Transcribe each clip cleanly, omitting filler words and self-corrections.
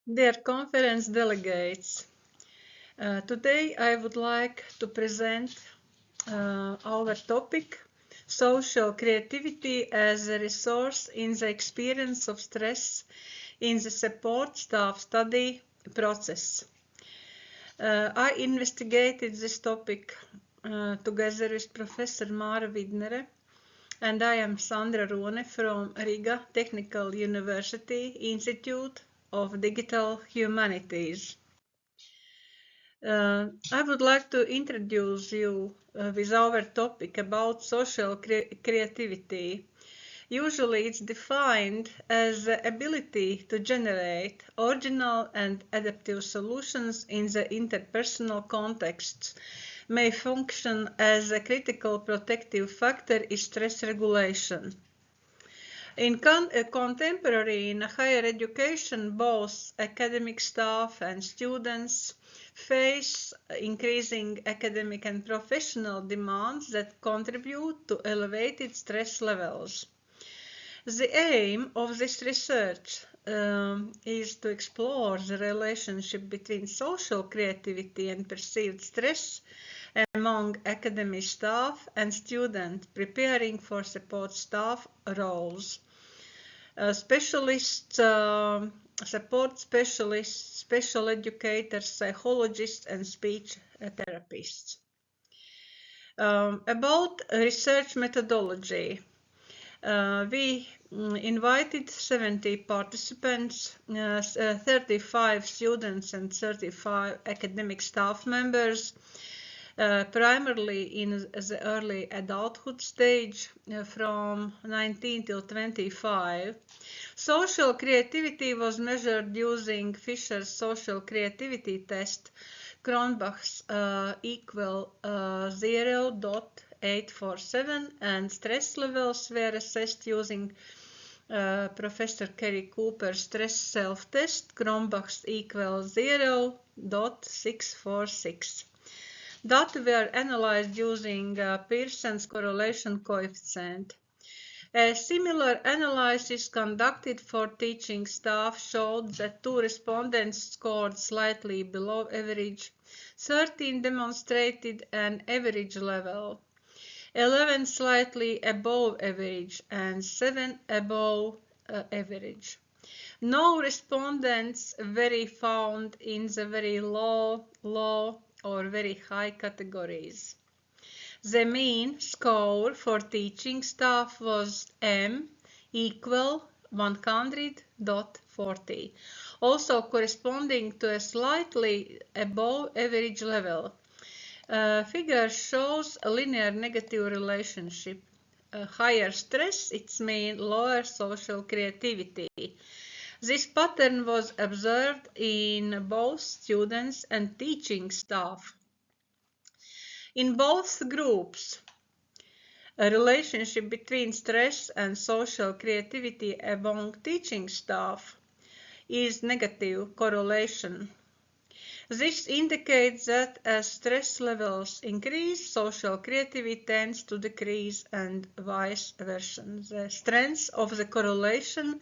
Dear conference delegates, today I would like to present our topic, social creativity as a resource in the experience of stress in the support staff study process. I investigated this topic together with Professor Mara Vidnere, and I am Sandra Rune from Riga Technical University Institute of Digital Humanities. I would like to introduce you with our topic about social creativity. Usually it's defined as the ability to generate original and adaptive solutions in the interpersonal contexts, may function as a critical protective factor in stress regulation. In contemporary in higher education, both academic staff and students face increasing academic and professional demands that contribute to elevated stress levels. The aim of this research is to explore the relationship between social creativity and perceived stress among academic staff and students preparing for support staff roles. Specialists, support specialists, special educators, psychologists, and speech therapists. About research methodology, we invited 70 participants, 35 students and 35 academic staff members, primarily in the early adulthood stage from 19 till 25. Social creativity was measured using Fisher's social creativity test, Cronbach's equal 0.847, and stress levels were assessed using Professor Kerry Cooper's stress self-test, Cronbach's equal 0.646. Data were analyzed using Pearson's correlation coefficient. A similar analysis conducted for teaching staff showed that 2 respondents scored slightly below average, 13 demonstrated an average level, 11 slightly above average, and 7 above average. No respondents were found in the very low, or very high categories. The mean score for teaching staff was M equal 100.40, also corresponding to a slightly above average level. Figure shows a linear negative relationship. Higher stress, it means lower social creativity. This pattern was observed in both students and teaching staff. In both groups, a relationship between stress and social creativity among teaching staff is negative correlation. This indicates that as stress levels increase, social creativity tends to decrease and vice versa. The strength of the correlation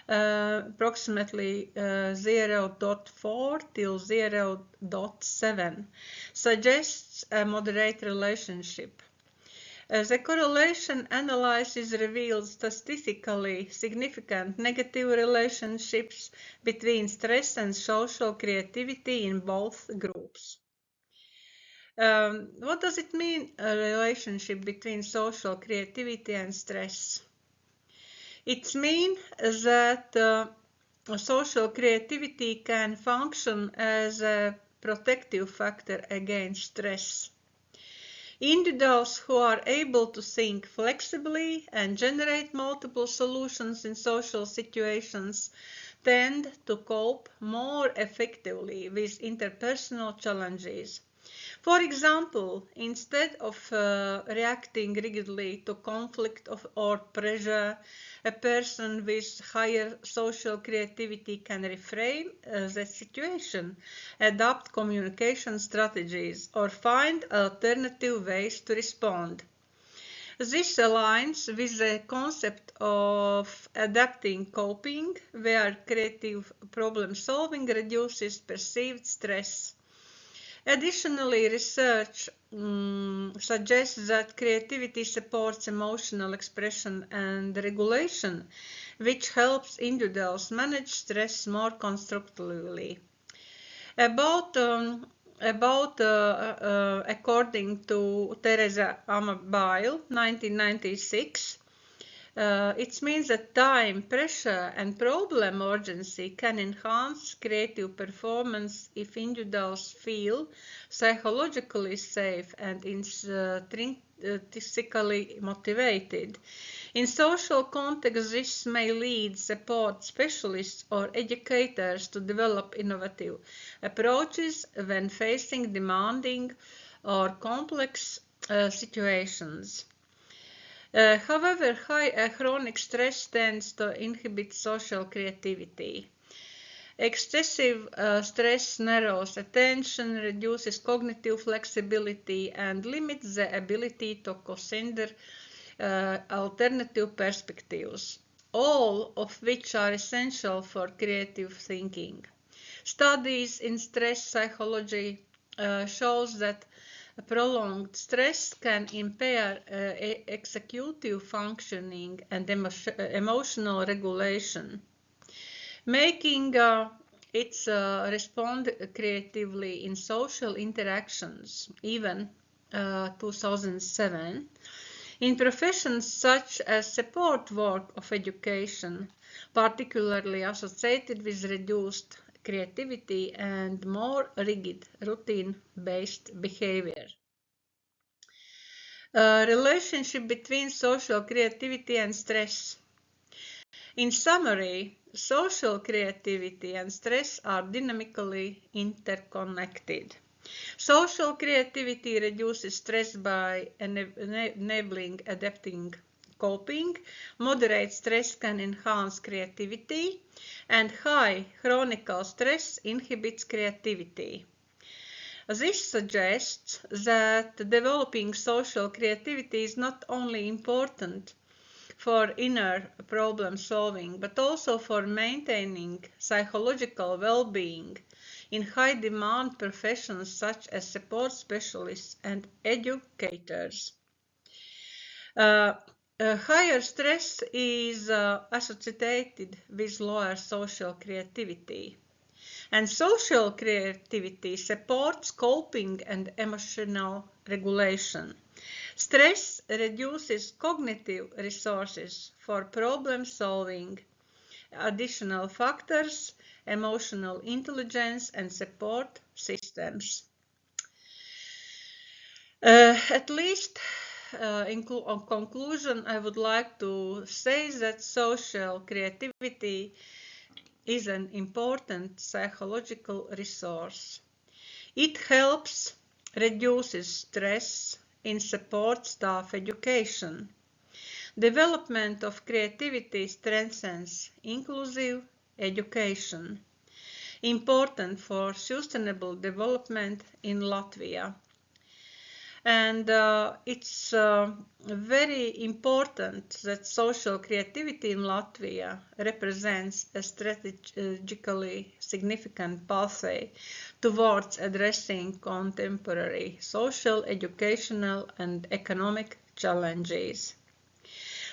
approximately 0.4 till 0.7 suggests a moderate relationship. The correlation analysis reveals statistically significant negative relationships between stress and social creativity in both groups. What does it mean, a relationship between social creativity and stress? It means that social creativity can function as a protective factor against stress. Individuals who are able to think flexibly and generate multiple solutions in social situations tend to cope more effectively with interpersonal challenges. For example, instead of reacting rigidly to conflict or pressure, a person with higher social creativity can reframe the situation, adapt communication strategies, or find alternative ways to respond. This aligns with the concept of adaptive coping, where creative problem solving reduces perceived stress. Additionally, research suggests that creativity supports emotional expression and regulation, which helps individuals manage stress more constructively. According to Teresa Amabile, 1996, it means that time, pressure, and problem urgency can enhance creative performance if individuals feel psychologically safe and intrinsically motivated. In social contexts, this may lead support specialists or educators to develop innovative approaches when facing demanding or complex situations. However, high chronic stress tends to inhibit social creativity. Excessive stress narrows attention, reduces cognitive flexibility, and limits the ability to consider alternative perspectives, all of which are essential for creative thinking. Studies in stress psychology shows that prolonged stress can impair executive functioning and emotional regulation, making it respond creatively in social interactions. Even 2007, in professions such as support work of education, particularly associated with reduced creativity and more rigid routine-based behavior. Relationship between social creativity and stress. In summary, social creativity and stress are dynamically interconnected. Social creativity reduces stress by enabling adapting coping. Moderate stress can enhance creativity, and high chronic stress inhibits creativity. This suggests that developing social creativity is not only important for inner problem solving, but also for maintaining psychological well-being in high-demand professions such as support specialists and educators. Higher stress is associated with lower social creativity. And social creativity supports coping and emotional regulation. Stress reduces cognitive resources for problem solving. Additional factors, emotional intelligence and support systems. At least in conclusion, I would like to say that social creativity is an important psychological resource. It helps reduces stress in support staff education. Development of creativity strengthens inclusive education, important for sustainable development in Latvia. And it's very important that social creativity in Latvia represents a strategically significant pathway towards addressing contemporary social, educational, and economic challenges.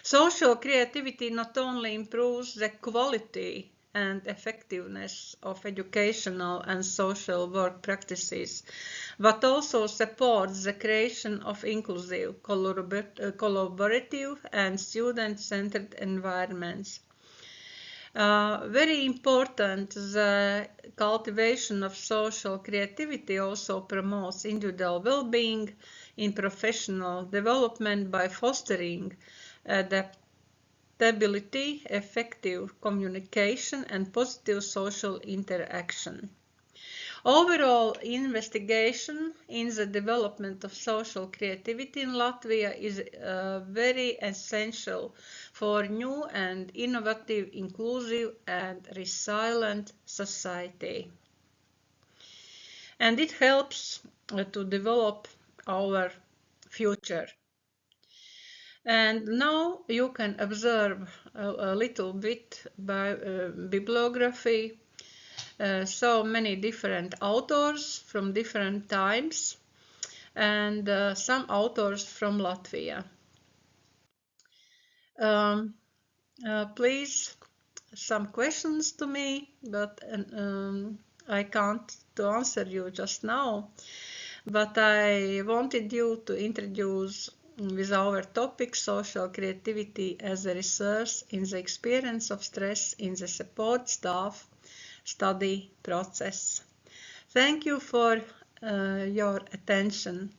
Social creativity not only improves the quality and effectiveness of educational and social work practices, but also supports the creation of inclusive, collaborative, and student-centered environments. Very important, the cultivation of social creativity also promotes individual well-being in professional development by fostering adaptability, effective communication, and positive social interaction. Overall, investigation in the development of social creativity in Latvia is very essential for new and innovative, inclusive, and resilient society. And it helps to develop our future. And now you can observe a little bit by bibliography, so many different authors from different times, and some authors from Latvia. Please, some questions to me, but I can't to answer you just now. But I wanted you to introduce with our topic social creativity as a resource in the experience of stress in the support staff study process. Thank you for your attention.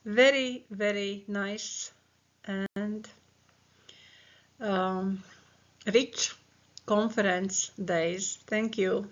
Very, very nice and rich conference days. Thank you.